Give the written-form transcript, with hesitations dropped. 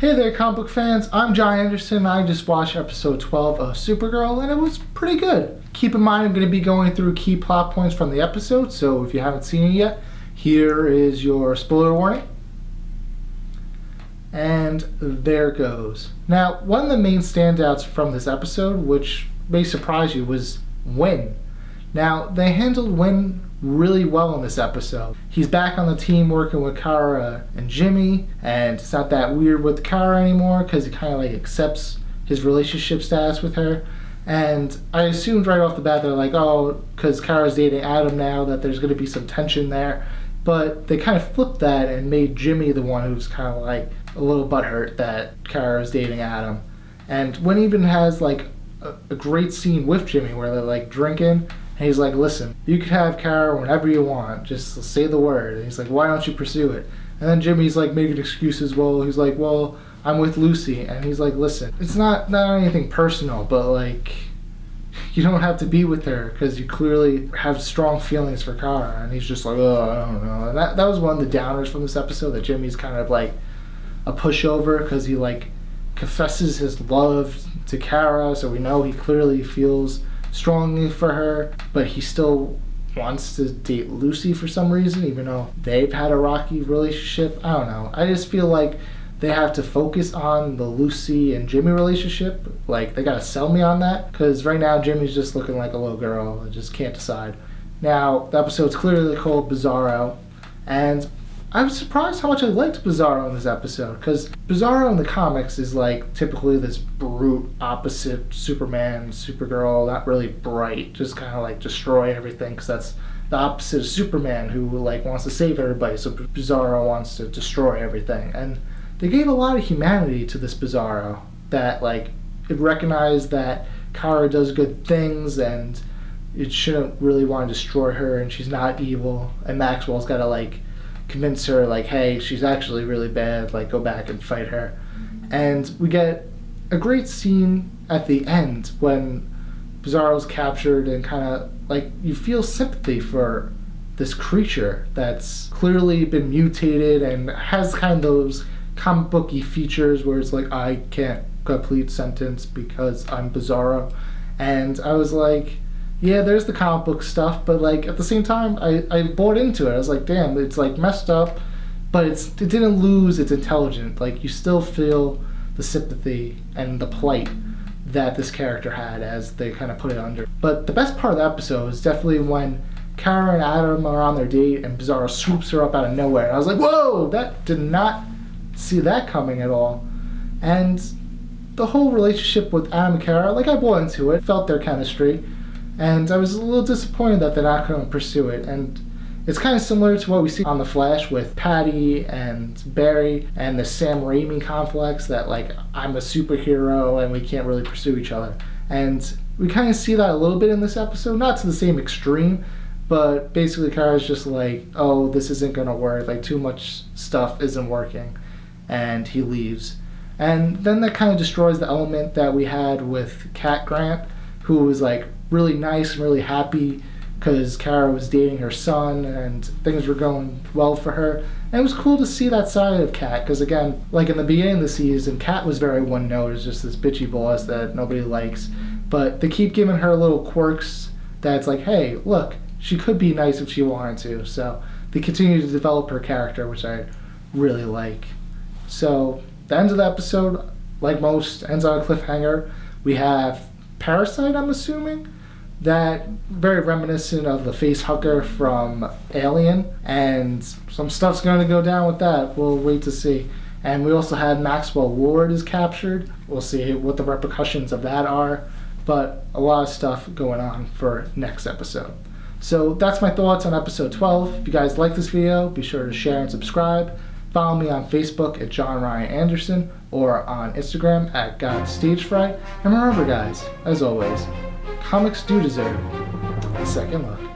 Hey there, comic book fans. I'm John Anderson. I just watched episode 12 of Supergirl, and it was pretty good. Keep in mind, I'm going to be going through key plot points from the episode, so if you haven't seen it yet, here is your spoiler warning. And there goes. Now, one of the main standouts from this episode, which may surprise you, was Win. Now, they handled Win really well in this episode. He's back on the team working with Kara and Jimmy, and it's not that weird with Kara anymore because he kind of like accepts his relationship status with her. And I assumed right off the bat they're like, oh, because Kara's dating Adam now, that there's going to be some tension there. But they kind of flipped that and made Jimmy the one who's kind of like a little butthurt that Kara's dating Adam. And Win even has like a great scene with Jimmy where they're like drinking. And he's like, listen, you could have Kara whenever you want. Just say the word. And he's like, why don't you pursue it? And then Jimmy's like making excuses. Well, he's like, well, I'm with Lucy. And he's like, listen, it's not anything personal, but like, you don't have to be with her because you clearly have strong feelings for Kara. And he's just like, oh, I don't know. And that was one of the downers from this episode, that Jimmy's kind of like a pushover because he like confesses his love to Kara. So we know he clearly feels strongly for her, but he still wants to date Lucy for some reason, even though they've had a rocky relationship. I don't know. I just feel like they have to focus on the Lucy and Jimmy relationship. Like, they gotta sell me on that, because right now Jimmy's just looking like a little girl. I just can't decide. Now, the episode's clearly called Bizarro, and I was surprised how much I liked Bizarro in this episode, because Bizarro in the comics is like typically this brute opposite Superman, Supergirl, not really bright, just kind of like destroy everything, because that's the opposite of Superman, who like wants to save everybody. So Bizarro wants to destroy everything, and they gave a lot of humanity to this Bizarro, that like it recognized that Kara does good things and it shouldn't really want to destroy her, and she's not evil, and Maxwell's got to like convince her like, hey, she's actually really bad, like go back and fight her. And we get a great scene at the end when Bizarro's captured, and kind of like you feel sympathy for this creature that's clearly been mutated and has kind of those comic booky features where it's like, I can't complete sentence because I'm Bizarro. And I was like, yeah, there's the comic book stuff, but like at the same time, I bought into it. I was like, damn, it's like messed up, but it didn't lose its intelligence. Like, you still feel the sympathy and the plight that this character had as they kind of put it under. But the best part of the episode is definitely when Kara and Adam are on their date and Bizarro swoops her up out of nowhere. And I was like, whoa, that did not see that coming at all. And the whole relationship with Adam and Kara, like I bought into it, felt their chemistry. And I was a little disappointed that they're not going to pursue it. And it's kind of similar to what we see on The Flash with Patty and Barry and the Sam Raimi complex, that like, I'm a superhero and we can't really pursue each other. And we kind of see that a little bit in this episode, not to the same extreme, but basically Kara's just like, oh, this isn't going to work, like too much stuff isn't working, and he leaves. And then that kind of destroys the element that we had with Cat Grant, who was like really nice and really happy because Kara was dating her son and things were going well for her. And it was cool to see that side of Kat, because again, like in the beginning of the season, Kat was very one-note, as just this bitchy boss that nobody likes. But they keep giving her little quirks that's like, hey, look, she could be nice if she wanted to. So they continue to develop her character, which I really like. So the end of the episode, like most, ends on a cliffhanger. We have Parasite, I'm assuming, that very reminiscent of the face hugger from Alien, and some stuff's going to go down with that. We'll wait to see. And we also had Maxwell Lord is captured. We'll see what the repercussions of that are, but a lot of stuff going on for next episode. So that's my thoughts on episode 12. If you guys like this video, be sure to share and subscribe. Follow me on Facebook at John Ryan Anderson, or on Instagram at GodStageFright. And remember guys, as always, comics do deserve a second look.